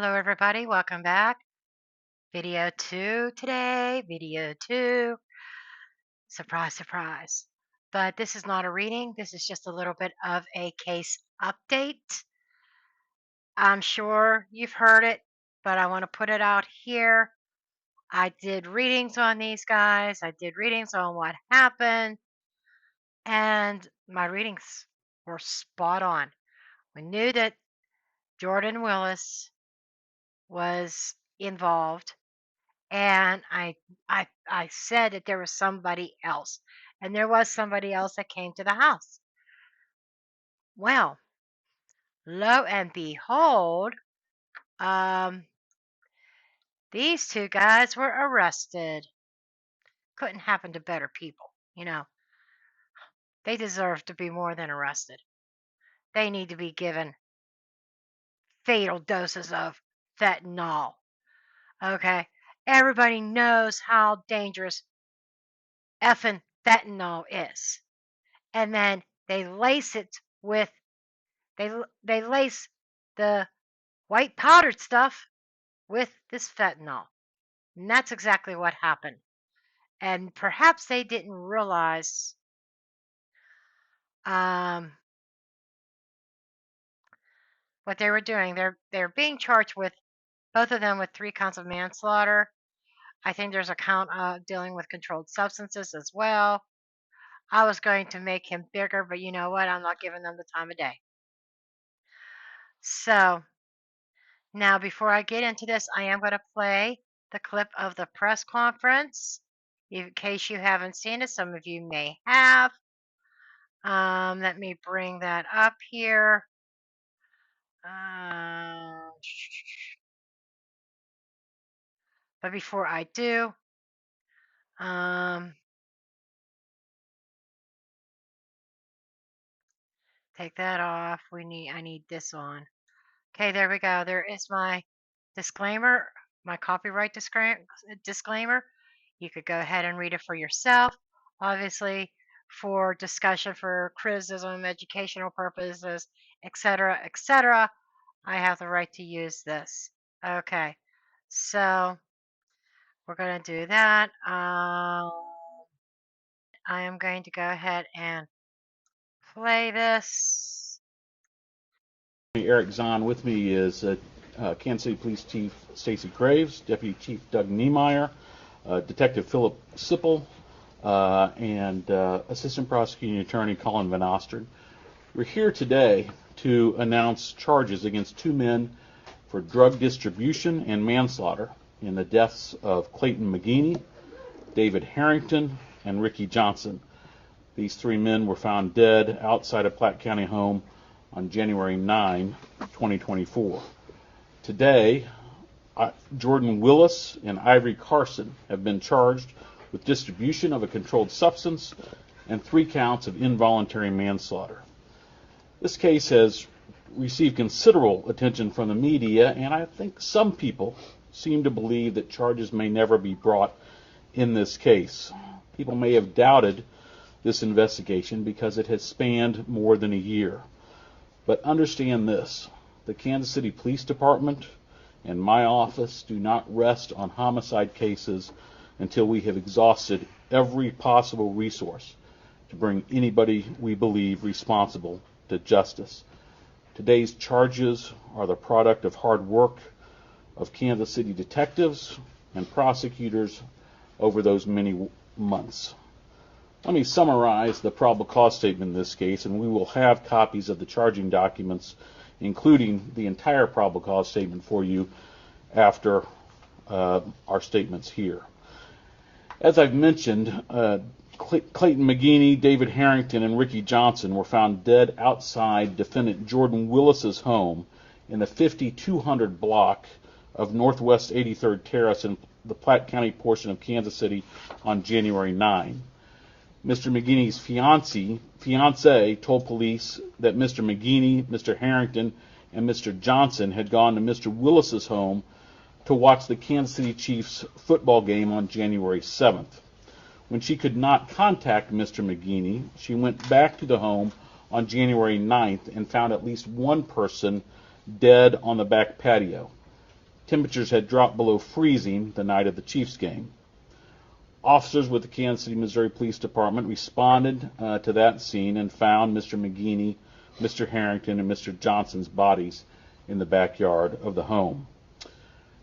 Hello everybody, welcome back. Video 2 today, video 2. Surprise, surprise. But this is not a reading, this is just a little bit of a case update. I'm sure you've heard it, but I want to put it out here. I did readings on these guys, I did readings on what happened, and my readings were spot on. We knew that Jordan Willis was involved. And I said that there was somebody else, and there was somebody else that came to the house. Well, lo and behold, these two guys were arrested. Couldn't happen to better people, you know. They deserve to be more than arrested. They need to be given fatal doses of fentanyl. Okay? Everybody knows how dangerous effing fentanyl is. And then they lace it with they lace the white powdered stuff with this fentanyl. And that's exactly what happened. And perhaps they didn't realize what they were doing. They're being charged with, both of them, with 3 counts of manslaughter. I think there's a count dealing with controlled substances as well. I was going to make him bigger, but you know what? I'm not giving them the time of day. So now, before I get into this, I am going to play the clip of the press conference. In case you haven't seen it, some of you may have. Let me bring that up here. But before I do, take that off. I need this on. Okay, there we go. There is my disclaimer, my copyright disclaimer. You could go ahead and read it for yourself. Obviously, for discussion, for criticism, educational purposes, etc., etc., I have the right to use this. Okay, so we're going to do that. I am going to go ahead and play this. Eric Zahn. With me is Kansas City Police Chief Stacy Graves, Deputy Chief Doug Niemeyer, Detective Philip Sipple, and Assistant Prosecuting Attorney Colin Van Ostern. We're here today to announce charges against 2 men for drug distribution and manslaughter in the deaths of Clayton McGeeney, David Harrington, and Ricky Johnson. These 3 men were found dead outside a Platte County home on January 9, 2024. Today, Jordan Willis and Ivory Carson have been charged with distribution of a controlled substance and 3 counts of involuntary manslaughter. This case has received considerable attention from the media, and I think some people seem to believe that charges may never be brought in this case. People may have doubted this investigation because it has spanned more than a year. But understand this, the Kansas City Police Department and my office do not rest on homicide cases until we have exhausted every possible resource to bring anybody we believe responsible to justice. Today's charges are the product of hard work of Kansas City detectives and prosecutors over those many months. Let me summarize the probable cause statement in this case, and we will have copies of the charging documents, including the entire probable cause statement, for you after our statements here. As I've mentioned, Clayton McGeeney, David Harrington, and Ricky Johnson were found dead outside defendant Jordan Willis's home in the 5200 block of Northwest 83rd Terrace in the Platte County portion of Kansas City on January 9. Mr. McGeeney's fiancee told police that Mr. McGeeney, Mr. Harrington, and Mr. Johnson had gone to Mr. Willis's home to watch the Kansas City Chiefs football game on January 7th. When she could not contact Mr. McGeeney, she went back to the home on January 9th and found at least one person dead on the back patio. Temperatures had dropped below freezing the night of the Chiefs game. Officers with the Kansas City, Missouri Police Department responded to that scene and found Mr. McGeeney, Mr. Harrington, and Mr. Johnson's bodies in the backyard of the home.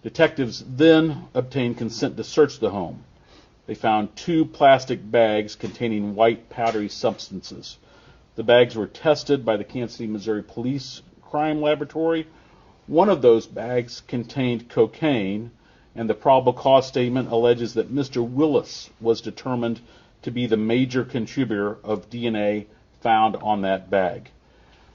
Detectives then obtained consent to search the home. They found 2 plastic bags containing white powdery substances. The bags were tested by the Kansas City, Missouri Police Crime Laboratory. One of those bags contained cocaine, and the probable cause statement alleges that Mr. Willis was determined to be the major contributor of DNA found on that bag.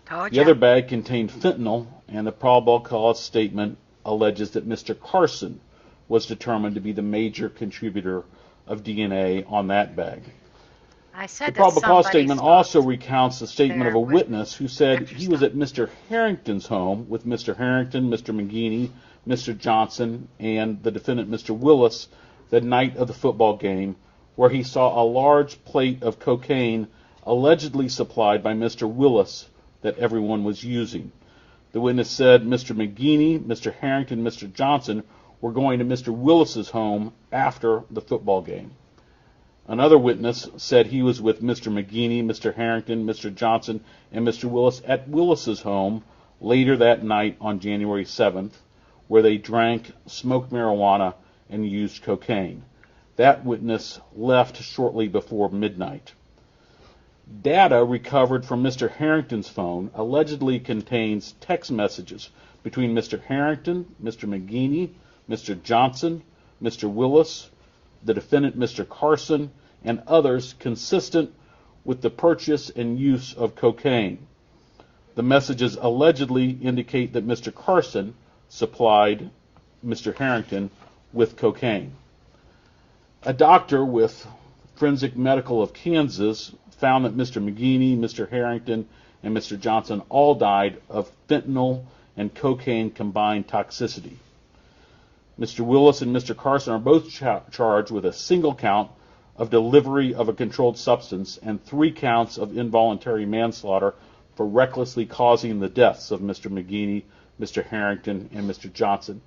Told The ya. other bag contained fentanyl, and the probable cause statement alleges that Mr. Carson was determined to be the major contributor of DNA on that bag. I The said that probable cause somebody statement also stopped recounts the statement of there a with witness who said extra he was stuff. at Mr. Harrington's home with Mr. Harrington, Mr. McGeeney, Mr. Johnson, and the defendant, Mr. Willis, the night of the football game, where he saw a large plate of cocaine allegedly supplied by Mr. Willis that everyone was using. The witness said Mr. McGeeney, Mr. Harrington, and Mr. Johnson were going to Mr. Willis's home after the football game. Another witness said he was with Mr. McGeeney, Mr. Harrington, Mr. Johnson, and Mr. Willis at Willis's home later that night on January 7th, where they drank, smoked marijuana, and used cocaine. That witness left shortly before midnight. Data recovered from Mr. Harrington's phone allegedly contains text messages between Mr. Harrington, Mr. McGeeney, Mr. Johnson, Mr. Willis, the defendant, Mr. Carson, and others consistent with the purchase and use of cocaine. The messages allegedly indicate that Mr. Carson supplied Mr. Harrington with cocaine. A doctor with Forensic Medical of Kansas found that Mr. McGeeney, Mr. Harrington, and Mr. Johnson all died of fentanyl and cocaine combined toxicity. Mr. Willis and Mr. Carson are both charged with a single count of delivery of a controlled substance and 3 counts of involuntary manslaughter for recklessly causing the deaths of Mr. McGeeney, Mr. Harrington, and Mr. Johnson.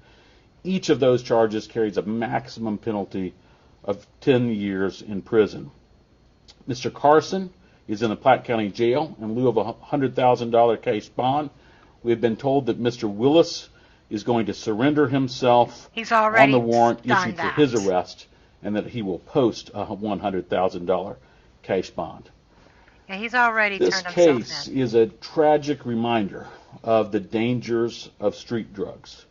Each of those charges carries a maximum penalty of 10 years in prison. Mr. Carson is in the Platte County Jail in lieu of a $100,000 cash bond. We have been told that Mr. Willis is going to surrender himself He's on the already warrant done issued for that. his arrest, and that he will post a $100,000 cash bond. Yeah, he's already This turned himself case in. is a tragic reminder of the dangers of street drugs.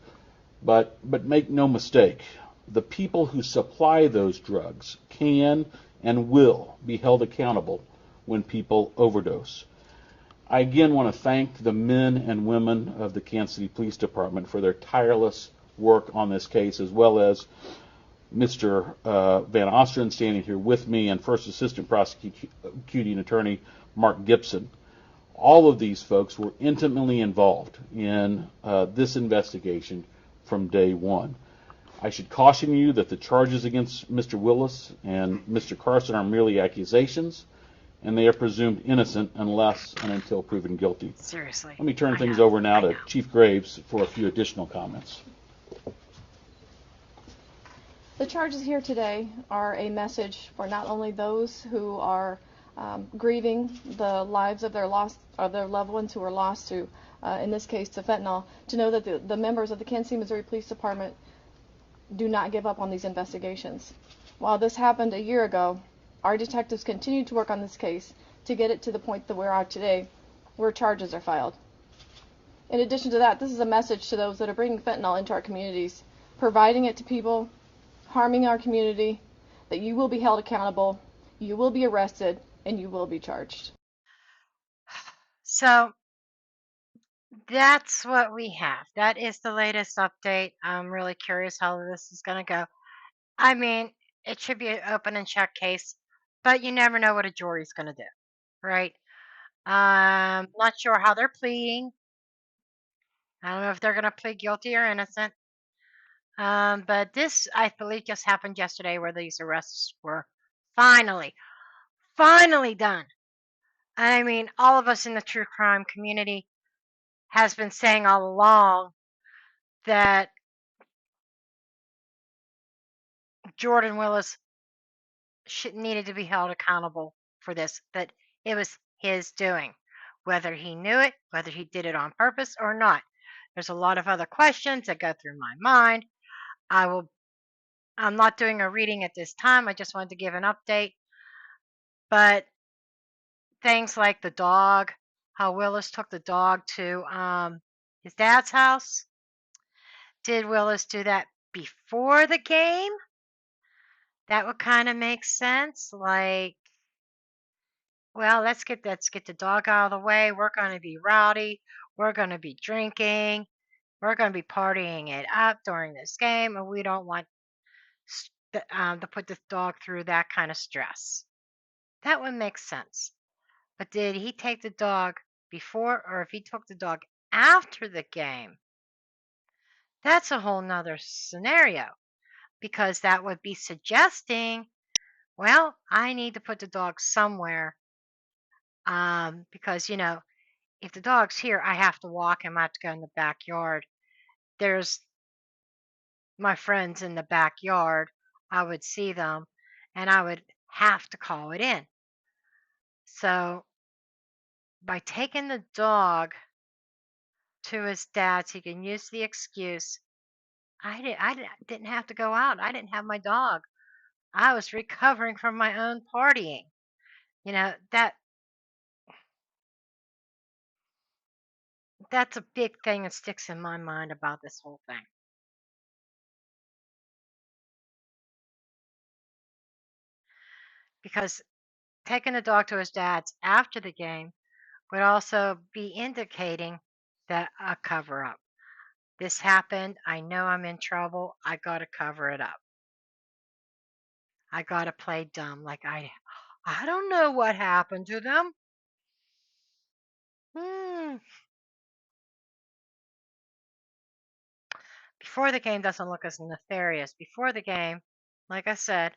But make no mistake, the people who supply those drugs can and will be held accountable when people overdose. I again want to thank the men and women of the Kansas City Police Department for their tireless work on this case, as well as Mr. Van Ostren standing here with me, and First Assistant Prosecuting Attorney Mark Gibson. All of these folks were intimately involved in this investigation from day one. I should caution you that the charges against Mr. Willis and Mr. Carson are merely accusations, and they are presumed innocent unless and until proven guilty. Seriously. Let me turn I things know, over now I to know. Chief Graves for a few additional comments. The charges here today are a message for not only those who are grieving the lives of their loved ones who were lost to, in this case, to fentanyl, to know that the members of the Kansas City, Missouri Police Department do not give up on these investigations. While this happened a year ago, our detectives continue to work on this case to get it to the point that we're at today, where charges are filed. In addition to that, this is a message to those that are bringing fentanyl into our communities, providing it to people, harming our community, that you will be held accountable, you will be arrested, and you will be charged. So that's what we have. That is the latest update. I'm really curious how this is going to go. I mean, it should be an open and shut case, but you never know what a jury's going to do, right? Not sure how they're pleading. I don't know if they're going to plead guilty or innocent. But this, I believe, just happened yesterday where these arrests were finally done. I mean, all of us in the true crime community has been saying all along that Jordan Willis needed to be held accountable for this, that it was his doing, whether he knew it, whether he did it on purpose or not. There's a lot of other questions that go through my mind. I'm not doing a reading at this time. I just wanted to give an update. But things like the dog, how Willis took the dog to his dad's house. Did Willis do that before the game? That would kind of make sense. Like, well, let's get the dog out of the way. We're going to be rowdy. We're going to be drinking. We're going to be partying it up during this game, and we don't want to put the dog through that kind of stress. That would make sense. But did he take the dog before, or if he took the dog after the game? That's a whole nother scenario, because that would be suggesting, well, I need to put the dog somewhere, because, if the dog's here, I have to walk him. I have to go in the backyard. There's my friends in the backyard. I would see them, and I would have to call it in. So by taking the dog to his dad's, he can use the excuse, I didn't have to go out. I didn't have my dog. I was recovering from my own partying. That's a big thing that sticks in my mind about this whole thing. Because taking the dog to his dad's after the game would also be indicating that a cover up. This happened. I know I'm in trouble. I got to cover it up. I got to play dumb. Like I don't know what happened to them. Before the game doesn't look as nefarious. Before the game, like I said,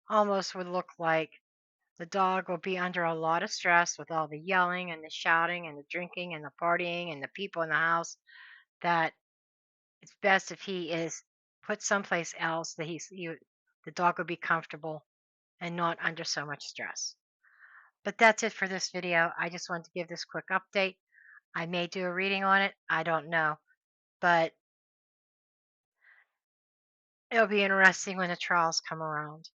almost would look like the dog will be under a lot of stress with all the yelling and the shouting and the drinking and the partying and the people in the house, that it's best if he is put someplace else that the dog will be comfortable and not under so much stress. But that's it for this video. I just wanted to give this quick update. I may do a reading on it. I don't know. But it'll be interesting when the trials come around.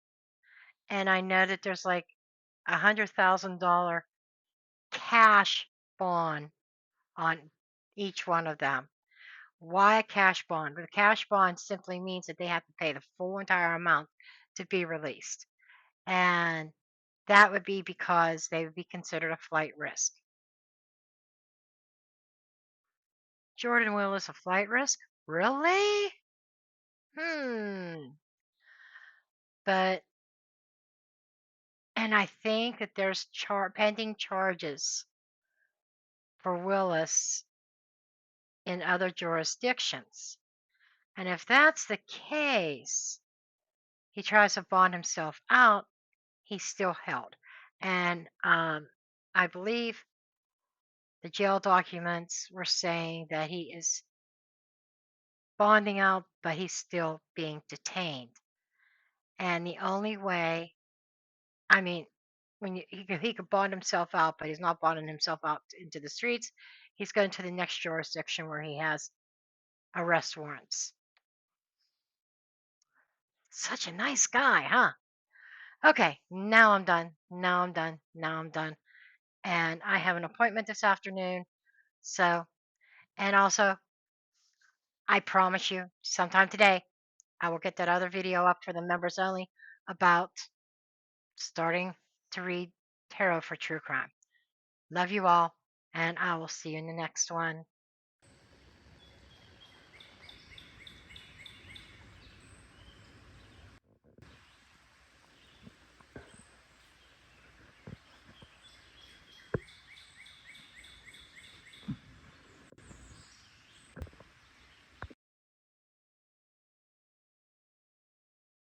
And I know that there's like $100,000 cash bond on each one of them. Why a cash bond? Well, the cash bond simply means that they have to pay the full entire amount to be released. And that would be because they would be considered a flight risk. Jordan Willis a flight risk? Really? But, and I think that there's pending charges for Willis in other jurisdictions. And if that's the case, he tries to bond himself out, he's still held. And I believe the jail documents were saying that he is bonding out, but he's still being detained. And the only way, I mean, he could bond himself out, but he's not bonding himself out into the streets. He's going to the next jurisdiction where he has arrest warrants. Such a nice guy, huh? Okay, now I'm done. Now I'm done. Now I'm done. And I have an appointment this afternoon. So, and also, I promise you, sometime today, I will get that other video up for the members only about starting to read tarot for true crime. Love you all, and I will see you in the next one.